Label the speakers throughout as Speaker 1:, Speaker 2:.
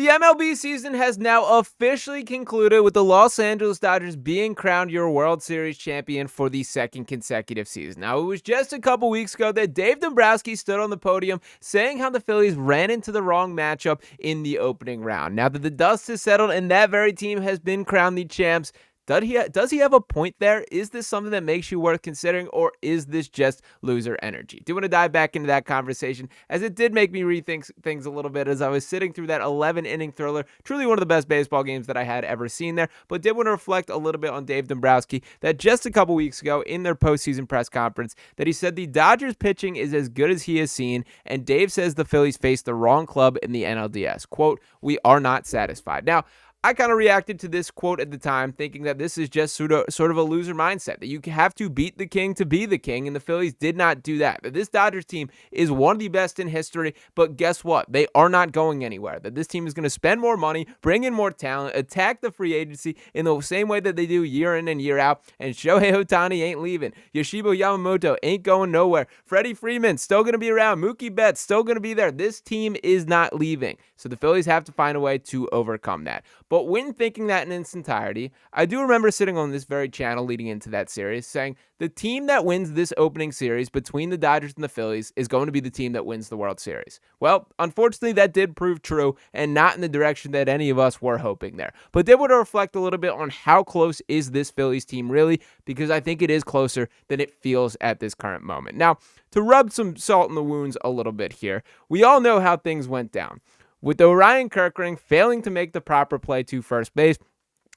Speaker 1: The MLB season has now officially concluded with the Los Angeles Dodgers being crowned your World Series champion for the second consecutive season. Now, it was just a couple weeks ago that Dave Dombrowski stood on the podium saying how the Phillies ran into the wrong matchup in the opening round. Now that the dust has settled and that very team has been crowned the champs, does he have a point there? Is this something that makes you worth considering, or is this just loser energy? Do want to dive back into that conversation, as it did make me rethink things a little bit as I was sitting through that 11-inning thriller. Truly one of the best baseball games that I had ever seen there, but did want to reflect a little bit on Dave Dombrowski, that just a couple weeks ago in their postseason press conference, that he said the Dodgers pitching is as good as he has seen, and Dave says the Phillies faced the wrong club in the NLDS. Quote, "We are not satisfied." Now, I kind of reacted to this quote at the time, thinking that this is just sort of a loser mindset, that you have to beat the king to be the king, and the Phillies did not do that. That this Dodgers team is one of the best in history, but guess what? They are not going anywhere. That this team is going to spend more money, bring in more talent, attack the free agency in the same way that they do year in and year out, and Shohei Ohtani ain't leaving. Yoshida Yamamoto ain't going nowhere. Freddie Freeman still going to be around. Mookie Betts still going to be there. This team is not leaving. So the Phillies have to find a way to overcome that. But when thinking that in its entirety, I do remember sitting on this very channel leading into that series saying the team that wins this opening series between the Dodgers and the Phillies is going to be the team that wins the World Series. Well, unfortunately, that did prove true and not in the direction that any of us were hoping there. But did want to reflect a little bit on how close is this Phillies team really, because I think it is closer than it feels at this current moment. Now, to rub some salt in the wounds a little bit here, we all know how things went down, with Orion Kirkring failing to make the proper play to first base.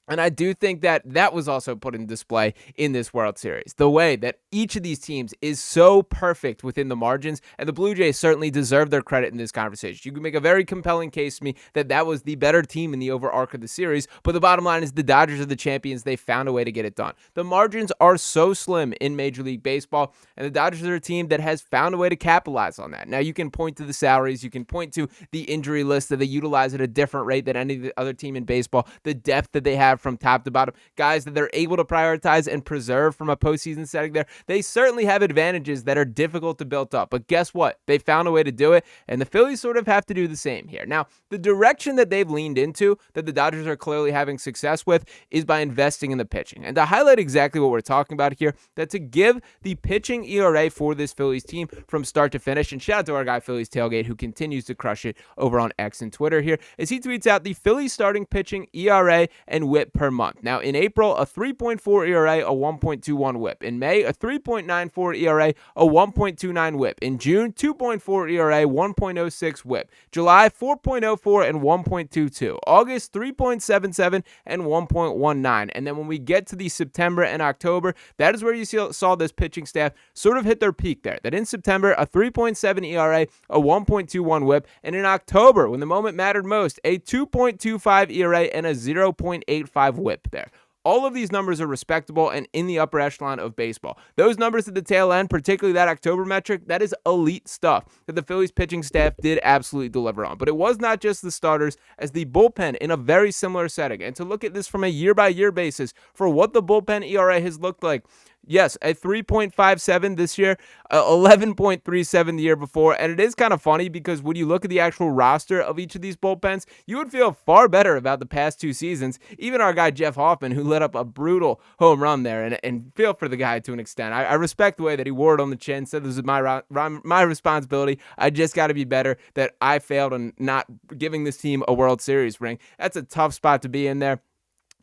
Speaker 1: And I do think that that was also put in display in this World Series. The way that each of these teams is so perfect within the margins, and the Blue Jays certainly deserve their credit in this conversation. You can make a very compelling case to me that that was the better team in the over arc of the series, but the bottom line is the Dodgers are the champions. They found a way to get it done. The margins are so slim in Major League Baseball, and the Dodgers are a team that has found a way to capitalize on that. Now, you can point to the salaries, you can point to the injury list that they utilize at a different rate than any other team in baseball, the depth that they have from top to bottom, guys that they're able to prioritize and preserve from a postseason setting there. They certainly have advantages that are difficult to build up, but guess what? They found a way to do it, and the Phillies sort of have to do the same here. Now, the direction that they've leaned into, that the Dodgers are clearly having success with, is by investing in the pitching. And to highlight exactly what we're talking about here, that to give the pitching ERA for this Phillies team from start to finish, and shout out to our guy Phillies Tailgate, who continues to crush it over on X and Twitter here, as he tweets out the Phillies starting pitching ERA and WHIP per month. Now, in April, a 3.4 ERA, a 1.21 WHIP. In May, a 3.94 ERA, a 1.29 WHIP. In June, 2.4 ERA, 1.06 WHIP. July, 4.04 and 1.22. August, 3.77 and 1.19. And then when we get to the September and October, that is where you saw this pitching staff sort of hit their peak there. That in September, a 3.7 ERA, a 1.21 WHIP. And in October, when the moment mattered most, a 2.25 ERA and a 0.85 WHIP there. All of these numbers are respectable and in the upper echelon of baseball. Those numbers at the tail end, particularly that October metric, that is elite stuff that the Phillies pitching staff did absolutely deliver on. But it was not just the starters, as the bullpen in a very similar setting. And to look at this from a year-by-year basis for what the bullpen ERA has looked like, yes, a 3.57 this year, 11.37 the year before. And it is kind of funny because when you look at the actual roster of each of these bullpens, you would feel far better about the past two seasons. Even our guy Jeff Hoffman, who let up a brutal home run there, and feel for the guy to an extent. I respect the way that he wore it on the chin, said this is my responsibility. I just got to be better, that I failed on not giving this team a World Series ring. That's a tough spot to be in there.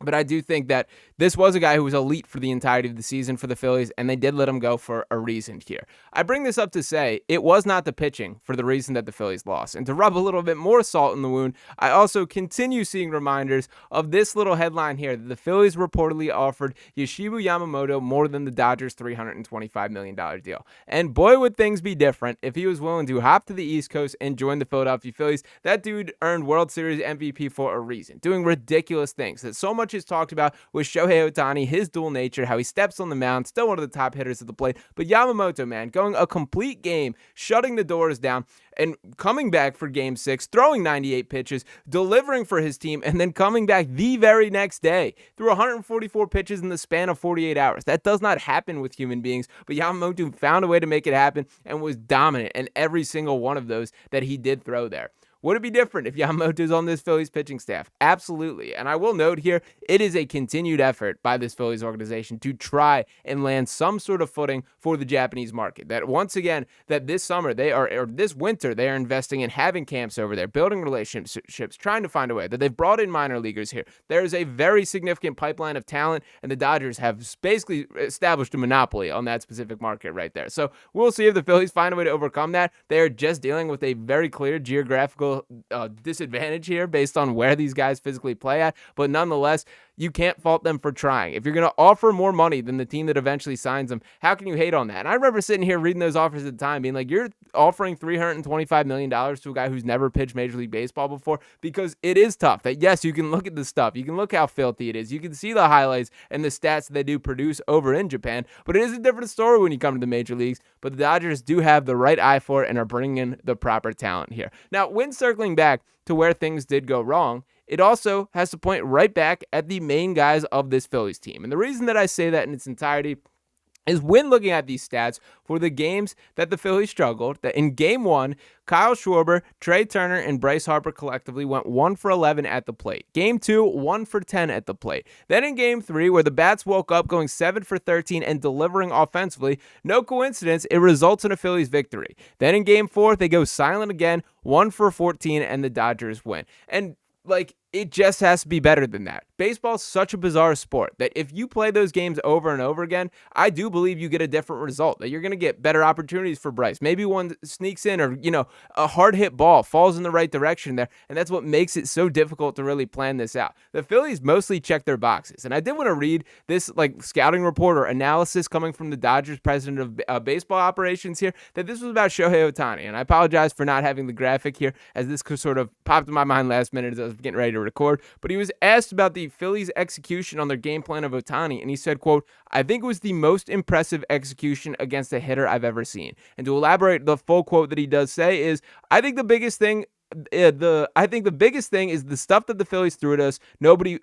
Speaker 1: But I do think that this was a guy who was elite for the entirety of the season for the Phillies, and they did let him go for a reason here. I bring this up to say it was not the pitching for the reason that the Phillies lost. And to rub a little bit more salt in the wound, I also continue seeing reminders of this little headline here, that the Phillies reportedly offered Yoshida Yamamoto more than the Dodgers' $325 million deal. And boy, would things be different if he was willing to hop to the East Coast and join the Philadelphia Phillies. That dude earned World Series MVP for a reason, doing ridiculous things that so much is talked about with Shohei Ohtani, his dual nature, how he steps on the mound, still one of the top hitters at the plate. But Yamamoto, man, going a complete game, shutting the doors down, and coming back for Game 6, throwing 98 pitches, delivering for his team, and then coming back the very next day, threw 144 pitches in the span of 48 hours. That does not happen with human beings, but Yamamoto found a way to make it happen and was dominant in every single one of those that he did throw there. Would it be different if Yamamoto's on this Phillies pitching staff? Absolutely. And I will note here, it is a continued effort by this Phillies organization to try and land some sort of footing for the Japanese market. That once again, that this summer or this winter, they are investing in having camps over there, building relationships, trying to find a way. That they've brought in minor leaguers here. There is a very significant pipeline of talent, and the Dodgers have basically established a monopoly on that specific market right there. So we'll see if the Phillies find a way to overcome that. They are just dealing with a very clear geographical disadvantage here based on where these guys physically play at, but nonetheless, you can't fault them for trying. If you're going to offer more money than the team that eventually signs them, how can you hate on that? And I remember sitting here reading those offers at the time being like, you're offering $325 million to a guy who's never pitched Major League Baseball before, because it is tough. That yes, you can look at the stuff, you can look how filthy it is, you can see the highlights and the stats that they do produce over in Japan, but it is a different story when you come to the major leagues. But the Dodgers do have the right eye for it and are bringing in the proper talent here. Now, when circling back to where things did go wrong, it also has to point right back at the main guys of this Phillies team. And the reason that I say that in its entirety is when looking at these stats for the games that the Phillies struggled, that in Game 1, Kyle Schwarber, Trey Turner, and Bryce Harper collectively went 1 for 11 at the plate. Game 2, 1 for 10 at the plate. Then in Game 3, where the bats woke up going 7 for 13 and delivering offensively, no coincidence, it results in a Phillies victory. Then in Game 4, they go silent again, 1 for 14, and the Dodgers win. And it just has to be better than that. Baseball's such a bizarre sport that if you play those games over and over again, I do believe you get a different result, that you're going to get better opportunities for Bryce. Maybe one sneaks in, or, a hard hit ball falls in the right direction there. And that's what makes it so difficult to really plan this out. The Phillies mostly check their boxes. And I did want to read this scouting report or analysis coming from the Dodgers president of baseball operations here, that this was about Shohei Ohtani. And I apologize for not having the graphic here, as this sort of popped in my mind last minute as I was getting ready to record, but he was asked about the Phillies' execution on their game plan of Ohtani, and he said, quote, "I think it was the most impressive execution against a hitter I've ever seen." And to elaborate, the full quote that he does say is, I think the biggest thing is the stuff that the Phillies threw at us. Nobody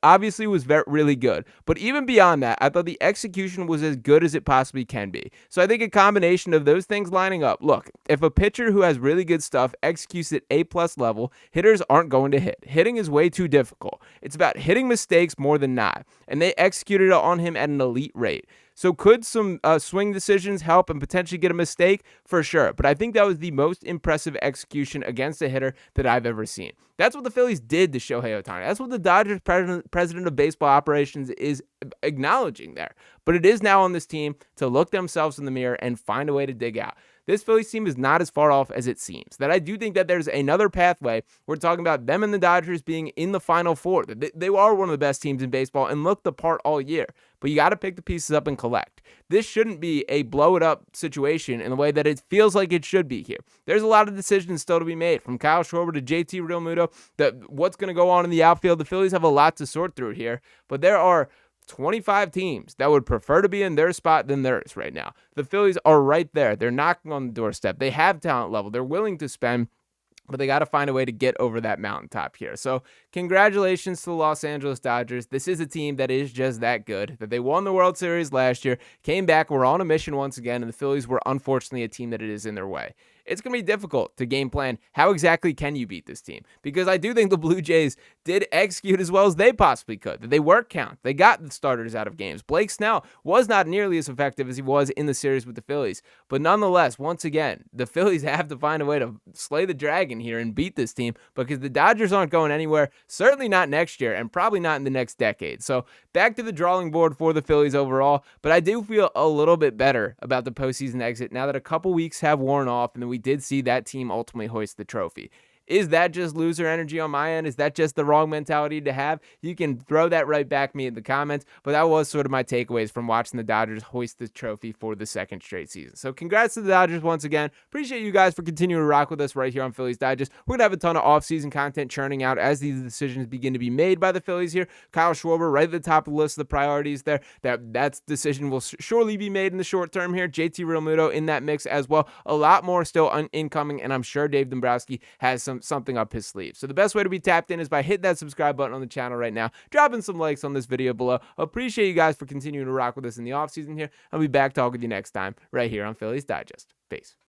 Speaker 1: obviously was really good, but even beyond that, I thought the execution was as good as it possibly can be. So I think a combination of those things lining up. Look, if a pitcher who has really good stuff executes at A+ level, hitters aren't going to hit. Hitting is way too difficult. It's about hitting mistakes more than not, and they executed on him at an elite rate. So could some swing decisions help and potentially get a mistake? For sure. But I think that was the most impressive execution against a hitter that I've ever seen. That's what the Phillies did to Shohei Ohtani. That's what the Dodgers president of baseball operations is acknowledging there. But it is now on this team to look themselves in the mirror and find a way to dig out. This Phillies team is not as far off as it seems. That I do think that there's another pathway. We're talking about them and the Dodgers being in the Final Four. They are one of the best teams in baseball and look the part all year. But you got to pick the pieces up and collect. This shouldn't be a blow-it-up situation in the way that it feels like it should be here. There's a lot of decisions still to be made, from Kyle Schwarber to JT Realmuto, what's going to go on in the outfield. The Phillies have a lot to sort through here, but there are 25 teams that would prefer to be in their spot than theirs right now. The Phillies are right there. They're knocking on the doorstep. They have talent level. They're willing to spend, but they got to find a way to get over that mountaintop here. So congratulations to the Los Angeles Dodgers. This is a team that is just that good, that they won the World Series last year, came back, were on a mission once again, and the Phillies were unfortunately a team that it is in their way. It's going to be difficult to game plan how exactly can you beat this team, because I do think the Blue Jays did execute as well as they possibly could. They work count. They got the starters out of games. Blake Snell was not nearly as effective as he was in the series with the Phillies, but nonetheless, once again, the Phillies have to find a way to slay the dragon here and beat this team, because the Dodgers aren't going anywhere, certainly not next year, and probably not in the next decade. So back to the drawing board for the Phillies overall, but I do feel a little bit better about the postseason exit now that a couple weeks have worn off and then we did see that team ultimately hoist the trophy. Is that just loser energy on my end? Is that just the wrong mentality to have? You can throw that right back me in the comments, but that was sort of my takeaways from watching the Dodgers hoist the trophy for the second straight season. So congrats to the Dodgers once again. Appreciate you guys for continuing to rock with us right here on Phillies Digest. We're going to have a ton of offseason content churning out as these decisions begin to be made by the Phillies here. Kyle Schwarber right at the top of the list of the priorities there. That decision will surely be made in the short term here. JT Realmuto in that mix as well. A lot more still incoming, and I'm sure Dave Dombrowski has something up his sleeve. So the best way to be tapped in is by hitting that subscribe button on the channel right now, dropping some likes on this video below. Appreciate you guys for continuing to rock with us in the offseason here. I'll be back talking with you next time right here on Phillies Digest. Peace.